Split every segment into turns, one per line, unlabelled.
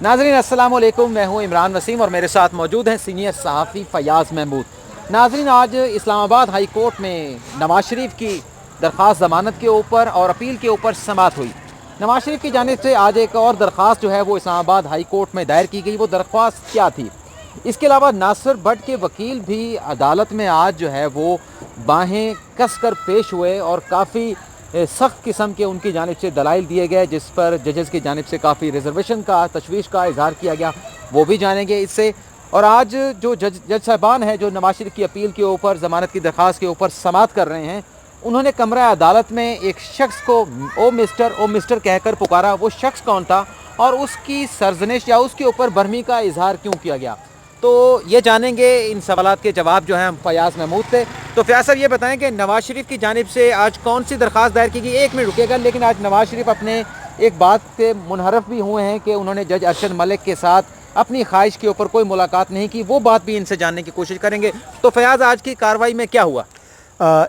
नाज़रीन अस्सलाम वालेकुम, मैं हूँ इमरान वसीम और मेरे साथ मौजूद हैं सीनियर सहाफ़ी फ़याज़ महमूद। नाज़रीन, आज इस्लामाबाद हाई कोर्ट में नवाज शरीफ की दरख्वास्त ज़मानत के ऊपर और अपील के ऊपर समाअत हुई। नवाज शरीफ की जानिब से आज एक और दरख्वास्त जो है वो इस्लामाबाद हाई कोर्ट में दायर की गई। वो दरख्वास्त क्या थी? इसके अलावा नासिर भट्ट के वकील भी अदालत में आज जो है वो बाहें कस कर पेश हुए और काफ़ी सख्त किस्म के उनकी जानिब से दलाइल दिए गए, जिस पर जजेस की जानिब से काफ़ी रिजर्वेशन का, तशवीश का इजहार किया गया। वो भी जानेंगे इससे। और आज जो जज साहबान हैं जो नवाज शरीफ की अपील के ऊपर, ज़मानत की दरख्वास्त के ऊपर समाअत कर रहे हैं, उन्होंने कमरा अदालत में एक शख्स को ओ मिस्टर कहकर पुकारा। वो शख्स कौन था और उसकी सरजनिश या उसके ऊपर बरहमी का इजहार क्यों किया गया? तो ये जानेंगे। इन सवालात के जवाब जो हैं हम फयाज़ महमूद थे। तो फयाज़ सर, ये बताएं कि नवाज शरीफ की जानिब से आज कौन सी दरख्वास्त दायर की गई? एक मिनट रुकेगा, लेकिन आज नवाज शरीफ अपने एक बात से मुनहरफ भी हुए हैं कि उन्होंने जज अरशद मलिक के साथ अपनी ख्वाहिश के ऊपर कोई मुलाकात नहीं की। वो बात भी इनसे जानने की कोशिश करेंगे। तो फयाज़, आज की कार्रवाई में क्या हुआ?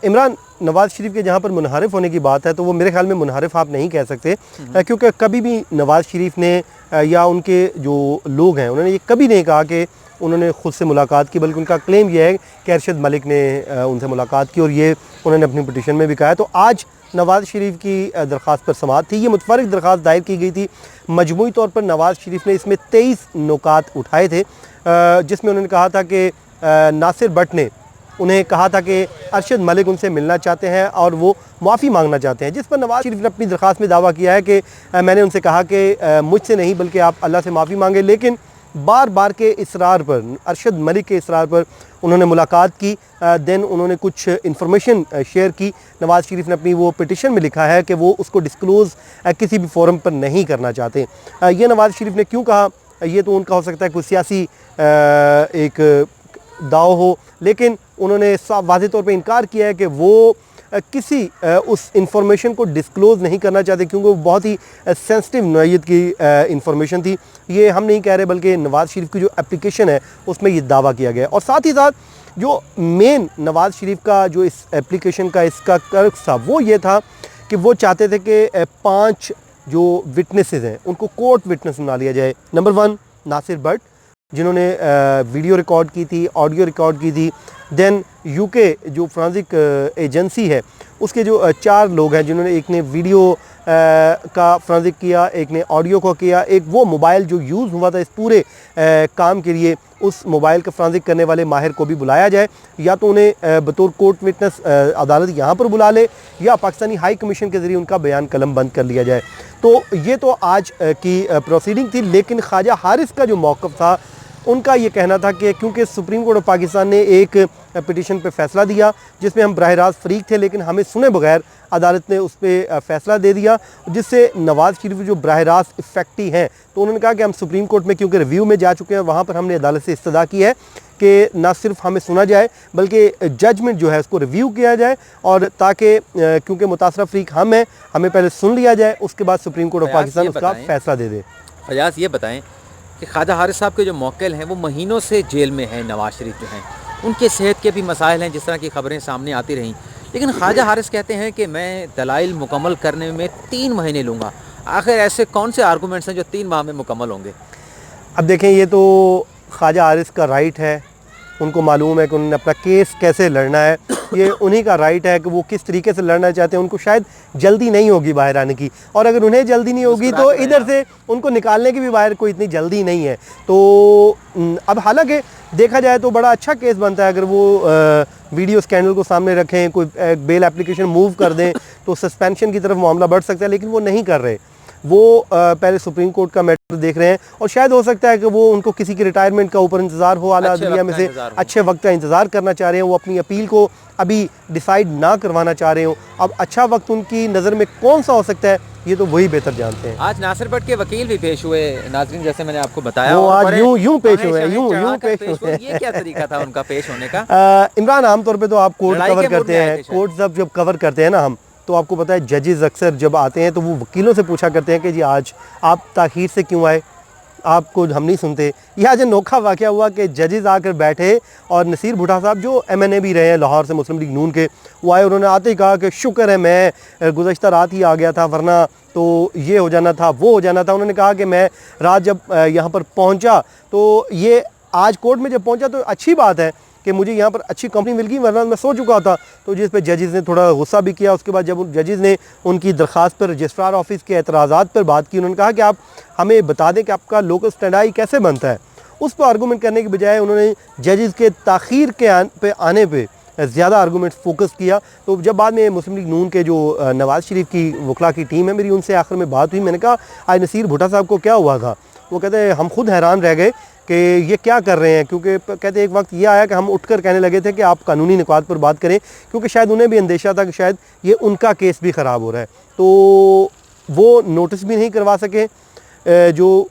इमरान, नवाज़ शरीफ के जहाँ पर मुनहरफ होने की बात है तो वो मेरे ख्याल में मुनहरफ आप नहीं कह सकते, क्योंकि कभी भी नवाज़ शरीफ ने या उनके जो लोग हैं उन्होंने ये कभी नहीं कहा कि उन्होंने ख़ुद से मुलाकात की, बल्कि उनका क्लेम यह है कि अरशद मलिक ने उनसे मुलाकात की और ये उन्होंने अपनी पिटीशन में भी कहा है। तो आज नवाज़ शरीफ की दरख्वास्त पर समाअत थी। ये मुतफ़र्रिक़ दरख्वास्त दायर की गई थी। मजमूई तौर पर नवाज़ शरीफ ने इसमें 23 नुकात उठाए थे, जिसमें उन्होंने कहा था कि नासिर भट्ट ने उन्हें कहा था कि अरशद मलिक उनसे मिलना चाहते हैं और वो माफ़ी मांगना चाहते हैं, जिस पर नवाज़ शरीफ ने अपनी दरख्वास्त में दावा किया है कि मैंने उनसे कहा कि मुझसे नहीं बल्कि आप अल्लाह से माफ़ी मांगे। लेकिन बार बार के इसरार पर, अरशद मलिक के इसरार पर उन्होंने मुलाकात की। देन उन्होंने कुछ इन्फॉर्मेशन शेयर की। नवाज़ शरीफ ने अपनी वो पिटिशन में लिखा है कि वो उसको डिस्क्लोज़ किसी भी फोरम पर नहीं करना चाहते। ये नवाज़ शरीफ ने क्यों कहा, ये तो उनका हो सकता है कोई सियासी एक दाव हो, लेकिन उन्होंने साफ वाज़ेह तौर पे इनकार किया है कि वो किसी उस इंफॉर्मेशन को डिस्क्लोज़ नहीं करना चाहते, क्योंकि वो बहुत ही सेंसिटिव नौइयत की इंफॉर्मेशन थी। ये हम नहीं कह रहे, बल्कि नवाज़ शरीफ की जो एप्लीकेशन है उसमें ये दावा किया गया है। और साथ ही साथ जो मेन नवाज़ शरीफ का जो इस एप्लीकेशन का इसका कर्क था वो ये था कि वो चाहते थे कि 5 जो विटनेसेस हैं उनको कोर्ट विटनेस बना लिया जाए। नंबर 1 नासिर भट्ट, जिन्होंने वीडियो रिकॉर्ड की थी, ऑडियो रिकॉर्ड की थी। देन यूके जो फोरेंसिक एजेंसी है उसके जो 4 लोग हैं, जिन्होंने, एक ने वीडियो का फोरेंसिक किया, एक ने ऑडियो को किया, एक वो मोबाइल जो यूज़ हुआ था इस पूरे काम के लिए, उस मोबाइल का फोरेंसिक करने वाले माहिर को भी बुलाया जाए, या तो उन्हें बतौर कोर्ट विटनेस अदालत यहाँ पर बुला ले या पाकिस्तानी हाई कमीशन के ज़रिए उनका बयान कलम बंद कर लिया जाए। तो ये तो आज की प्रोसीडिंग थी। लेकिन ख्वाजा हारिस का जो मौक़िफ़ था, उनका ये कहना था कि क्योंकि सुप्रीम कोर्ट ऑफ पाकिस्तान ने एक पिटीशन पे फ़ैसला दिया जिसमें हम बराह रास्त फ़रीक थे, लेकिन हमें सुने बगैर अदालत ने उस पर फ़ैसला दे दिया, जिससे नवाज़ शरीफ जो बराह रास्त इफ़ेक्टी हैं, तो उन्होंने कहा कि हम सुप्रीम कोर्ट में क्योंकि रिव्यू में जा चुके हैं, वहाँ पर हमने अदालत से इस्तदा की है कि ना सिर्फ हमें सुना जाए बल्कि जजमेंट जो है उसको रिव्यू किया जाए, और ताकि क्योंकि मुतासरा फ़रीक हम हैं, हमें पहले सुन लिया जाए, उसके बाद सुप्रीम कोर्ट ऑफ पाकिस्तान उसका फ़ैसला दे दे।
फयाज़, ये बताएँ कि ख्वाजा हारिस साहब के जो मौक्किल हैं वो महीनों से जेल में हैं। नवाज शरीफ जो हैं उनके सेहत के भी मसाइल हैं, जिस तरह की खबरें सामने आती रहीं, लेकिन ख्वाजा हारिस कहते हैं कि मैं दलाइल मुकम्मल करने में 3 महीने लूँगा। आखिर ऐसे कौन से आर्गूमेंट्स हैं जो 3 माह में मुकम्मल होंगे?
अब देखें, ये तो ख्वाजा हारिस का राइट है, उनको मालूम है कि उन्होंने अपना केस कैसे लड़ना है। ये उन्हीं का राइट है कि वो किस तरीके से लड़ना चाहते हैं। उनको शायद जल्दी नहीं होगी बाहर आने की, और अगर उन्हें जल्दी नहीं होगी तो इधर से उनको निकालने की भी बाहर कोई इतनी जल्दी नहीं है। तो अब हालांकि देखा जाए तो बड़ा अच्छा केस बनता है अगर वो वीडियो स्कैंडल को सामने रखें, कोई बेल एप्लीकेशन मूव कर दें तो सस्पेंशन की तरफ मामला बढ़ सकता है, लेकिन वो नहीं कर रहे। वो पहले सुप्रीम कोर्ट का मैटर देख रहे हैं, और शायद हो सकता है कि वो उनको किसी की रिटायरमेंट का ऊपर इंतज़ार हो, आला दुनिया में से अच्छे वक्त का इंतज़ार करना चाह रहे हैं। वो अपनी अपील को अभी डिसाइड ना करवाना चाह रहे हो। अब अच्छा वक्त उनकी नज़र में कौन सा हो सकता है, ये तो वही बेहतर जानते हैं।
आज नासिर भट्ट के वकील भी पेश हुए नाज़रीन, जैसे मैंने आपको बताया।
वो आज यूं पेश हुए, यूं पेश हुए।
ये क्या तरीका था उनका पेश होने का?
इमरान, आमतौर पर तो आप कोर्ट कवर करते हैं, कोर्ट जब कवर करते हैं ना हम, तो आपको पता है जजेस अक्सर जब आते हैं तो वो वकीलों से पूछा करते हैं कि जी आज आप ताख़ीर से क्यों आए, आपको हम नहीं सुनते। यह आज अनोखा वाक़या हुआ कि जजेस आकर बैठे और नसीर भुट्टा साहब जो MNA भी रहे हैं लाहौर से मुस्लिम लीग नून के, वो आए, उन्होंने आते ही कहा कि शुक्र है मैं गुज़श्ता रात ही आ गया था, वरना तो ये हो जाना था, वो हो जाना था। उन्होंने कहा कि मैं रात जब यहाँ पर पहुँचा तो ये आज कोर्ट में जब पहुँचा तो अच्छी बात है कि मुझे यहाँ पर अच्छी कंपनी मिल गई, वरना मैं सो चुका था। तो जिस पे जजेस ने थोड़ा गुस्सा भी किया। उसके बाद जब उन जजेस ने उनकी दरख्वास्त पर रजिस्ट्रार ऑफिस के एतराज़ात पर बात की, उन्होंने कहा कि आप हमें बता दें कि आपका लोकल स्टैंड आई कैसे बनता है। उस पर आर्गूमेंट करने के बजाय उन्होंने जजेस के ताख़ीर के आने पर ज़्यादा आर्गूमेंट फोकस किया। तो जब बाद में मुस्लिम लीग नून के जो नवाज़ शरीफ की वकला की टीम है, मेरी उनसे आखिर में बात हुई, मैंने कहा आज नसीर भुट्टा साहब को क्या हुआ था। वो कहते हैं हम खुद हैरान रह गए कि ये क्या कर रहे हैं, क्योंकि कहते एक वक्त ये आया कि हम उठकर कहने लगे थे कि आप कानूनी निकात पर बात करें, क्योंकि शायद उन्हें भी अंदेशा था कि शायद ये उनका केस भी ख़राब हो रहा है। तो वो नोटिस भी नहीं करवा सके, जो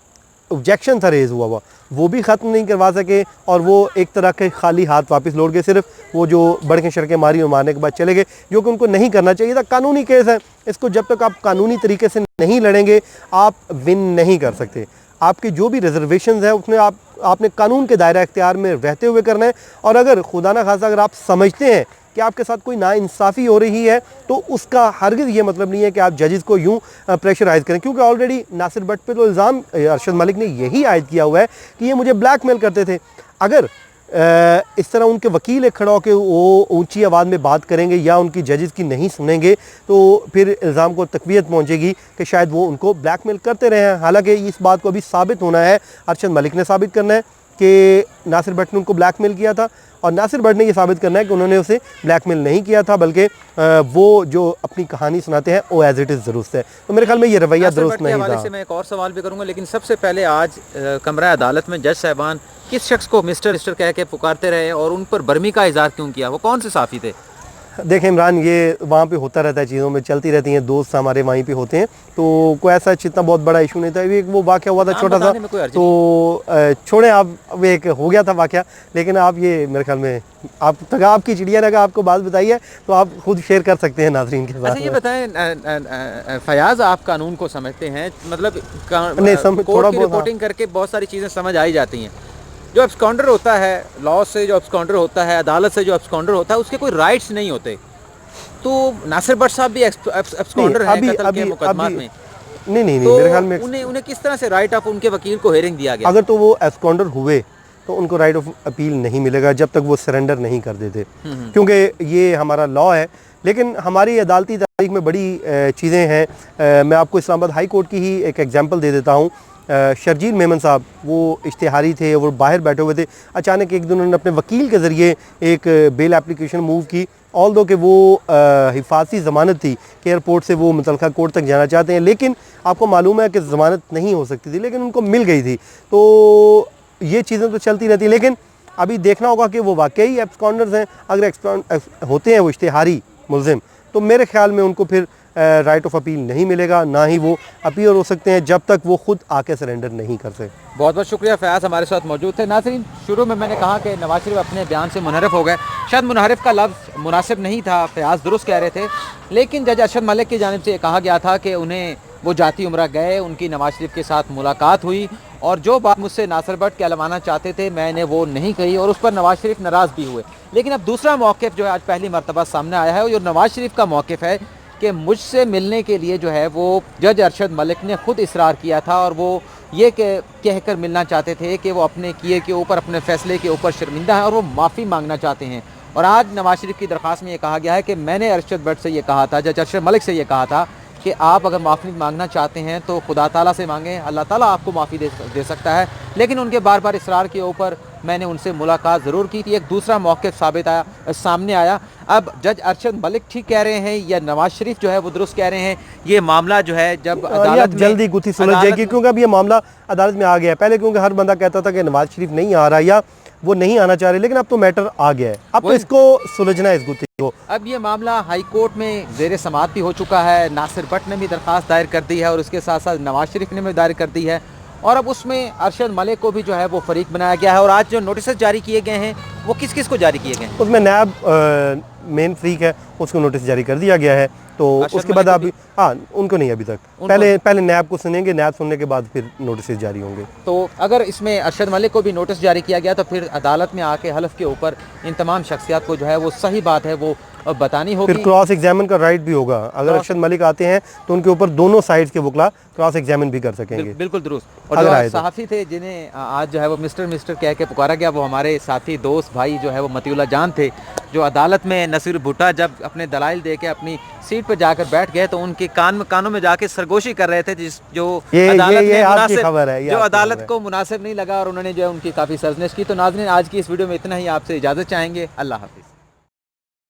ऑब्जेक्शन था रेज़ हुआ वो भी ख़त्म नहीं करवा सके, और वो एक तरह के खाली हाथ वापस लौट गए। सिर्फ वो जो बड़के शड़कें मारी और मारने के बाद चले गए, जो कि उनको नहीं करना चाहिए था। कानूनी केस है, इसको जब तक आप कानूनी तरीके से नहीं लड़ेंगे आप विन नहीं कर सकते। आपके जो भी रिजर्वेशन है उसमें आपने कानून के दायरा इख्तियार में रहते हुए करना है। और अगर खुदा ना खासा अगर आप समझते हैं कि आपके साथ कोई नाइंसाफ़ी हो रही है, तो उसका हरगिज़ ये मतलब नहीं है कि आप जजेस को यूँ प्रेशराइज़ करें, क्योंकि ऑलरेडी नासिर भट्ट पे तो इल्ज़ाम अरशद मलिक ने यही आयद किया हुआ है कि ये मुझे ब्लैकमेल करते थे। अगर इस तरह उनके वकील एक खड़ा होकर वो ऊंची आवाज़ में बात करेंगे या उनकी जजेस की नहीं सुनेंगे, तो फिर इल्ज़ाम को तक़वियत पहुंचेगी कि शायद वो उनको ब्लैकमेल करते रहे हैं। हालांकि इस बात को अभी साबित होना है, अरशद मलिक ने साबित करना है कि नासिर भट्ट ने उनको ब्लैकमेल किया था, और नासिर भट्ट ने ये साबित करना है कि उन्होंने उसे ब्लैकमेल नहीं किया था, बल्कि वो जो अपनी कहानी सुनाते हैं वो एज इट इज़ दुरुस्त है। तो मेरे ख्याल में ये रवैया दुरुस्त नहीं था।
से मैं एक और सवाल भी करूँगा, लेकिन सबसे पहले आज कमरा अदालत में जज साहबान किस शख्स को मिस्टर कह के पुकारते रहे और उन पर बर्मी का इज़हार क्यों किया? वो कौन से साफ़ी थे?
देखें इमरान, ये वहाँ पे होता रहता है, चीज़ों में चलती रहती हैं, दोस्त हमारे वहीं पे होते हैं, तो कोई ऐसा इतना बहुत बड़ा इशू नहीं था। एक वो वाक़या हुआ था छोटा सा, तो छोड़ें आप, अब एक हो गया था वाक़या। लेकिन आप ये मेरे ख्याल में आप तक आपकी चिड़िया ने आपको बात बताई है तो आप खुद शेयर कर सकते हैं नाज़रीन के साथ।
अच्छा ये बताएं फयाज़, आप कानून को समझते हैं, मतलब
थोड़ा
रिपोर्टिंग करके बहुत सारी चीज़ें समझ आई जाती हैं। जो एब्सकॉन्डर होता है, लॉ से जो एब्सकॉन्डर होता है, अदालत से जो एब्सकॉन्डर होता है, उसके कोई राइट्स नहीं होते। तो नासिर भट्ट साहब भी एब्सकॉन्डर हैं कत्ल के मुकदमात में।
नहीं
तो
मेरे ख्याल में
उन्हें किस तरह से राइट ऑफ उनके वकील को हेयरिंग दिया गया?
अगर तो वो एब्सकॉन्डर हुए तो उनको राइट ऑफ अपील नहीं मिलेगा जब तक वो सरेंडर नहीं कर देते, क्योंकि ये हमारा लॉ है। लेकिन हमारी अदालती तारीख में बड़ी चीज़ें हैं। मैं आपको इस्लामाबाद हाई कोर्ट की ही एक एग्जांपल दे देता हूँ। शर्जील मेमन साहब वो इश्तिहारी थे, वो बाहर बैठे हुए थे। अचानक एक दिन उन्होंने अपने वकील के ज़रिए एक बेल एप्लीकेशन मूव की, ऑल दो कि वो हिफाजती ज़मानत थी कि एयरपोर्ट से वो मुतलका कोर्ट तक जाना चाहते हैं, लेकिन आपको मालूम है कि ज़मानत नहीं हो सकती थी, लेकिन उनको मिल गई थी। तो ये चीज़ें तो चलती रहती, लेकिन अभी देखना होगा कि वो वाकई एब्सकॉन्डर्स हैं। अगर होते हैं वो इश्तिहारी मुलजिम, तो मेरे ख्याल में उनको फिर राइट ऑफ अपील नहीं मिलेगा, ना ही वो अपील हो सकते हैं जब तक वो खुद आके सरेंडर नहीं कर सकते।
बहुत बहुत शुक्रिया, फयाज़ हमारे साथ मौजूद थे। नाज़रीन, शुरू में मैंने कहा कि नवाज शरीफ अपने बयान से मुनहरफ हो गए। शायद मुनहरफ का लफ्ज़ मुनासिब नहीं था, फयाज़ दुरुस्त कह रहे थे, लेकिन जज अरशद मलिक की जानिब से कहा गया था कि उन्हें वो जाती उम्रा गए, उनकी नवाज शरीफ के साथ मुलाकात हुई, और जो बात मुझसे नासिर भट्ट कहलवाना चाहते थे मैंने वो नहीं कही, और उस पर नवाज शरीफ नाराज़ भी हुए। लेकिन अब दूसरा मौक़िफ़ जो है आज पहली मरतबा सामने आया है, और जो नवाज शरीफ का मौक़िफ़ है कि मुझसे मिलने के लिए जो है वो जज अरशद मलिक ने खुद इसरार किया था, और वो ये कहकर मिलना चाहते थे कि वो अपने किए के ऊपर, अपने फ़ैसले के ऊपर शर्मिंदा है और वो माफ़ी मांगना चाहते हैं। और आज नवाज शरीफ की दरख्वास्त में ये कहा गया है कि मैंने अरशद भट्ट से ये कहा था, जज अरशद मलिक से ये कहा था कि आप अगर माफ़ी मांगना चाहते हैं तो खुदा ताला से मांगें, अल्लाह ताला आपको माफ़ी दे सकता है। लेकिन उनके बार बार इसरार के ऊपर मैंने उनसे मुलाकात ज़रूर की थी। एक दूसरा मौक़िफ़ सामने आया। अब जज अरशद मलिक ठीक कह रहे हैं या नवाज शरीफ जो है वो दुरुस्त कह रहे हैं, ये मामला जो है जब अदालत
जल्दी गुत्थी सुलझ जाएगी, क्योंकि अब ये मामला अदालत में आ गया है। पहले क्योंकि हर बंदा कहता था कि नवाज शरीफ नहीं आ रहा या वो नहीं आना चाह रहे, लेकिन अब तो मैटर आ गया है, अब तो इसको सुलझना है, इस गुत्थी को।
अब ये मामला हाई कोर्ट में ज़ेर समाअत भी हो चुका है। नासिर भट्ट ने भी दरख्वास्त दायर कर दी है और उसके साथ साथ नवाज शरीफ ने भी दायर कर दी है, और अब उसमें अरशद मलिक को भी जो है वो फरीक बनाया गया है। और आज जो नोटिस जारी किए गए हैं वो किस किस को जारी किए गए हैं?
उसमें नायब मेन फरीक है, उसको नोटिस जारी कर दिया गया है। तो
अरशद
उसके बाद
मलिक
अभी हाँ उनको नहीं अभी तक, पहले नैब को सुनेंगे, नैब सुनने के बाद फिर नोटिस जारी होंगे।
तो अगर इसमें अरशद मलिक को भी नोटिस जारी किया गया तो फिर अदालत में आके हलफ के ऊपर इन तमाम शख्सियात को जो है वो सही बात है वो बतानी होगी।
फिर क्रॉस एग्जामिन का राइट भी होगा, अगर अरशद मलिक आते हैं तो उनके ऊपर दोनों साइड्स के वकला क्रॉस एग्जामिन भी कर सकेंगे।
बिल्कुल दुरुस्त। और जो सहाफ़ी थे जिन्हें आज जो है वो मिस्टर कह के पुकारा गया, वो हमारे साथी दोस्त भाई जो है वो मतीउल्लाह जान थे, जो अदालत में नसीर भुट्टा जब अपने दलाइल दे के अपनी सीट पर जाकर बैठ गए तो उनके कानों में जाके सरगोशी कर रहे थे, जो अदालत को मुनासिब नहीं लगा और उन्होंने जो है उनकी काफ़ी सरजनिश की। तो नाज़रीन, आज की इस वीडियो में इतना ही, आपसे इजाज़त चाहेंगे। अल्लाह हाफिज़।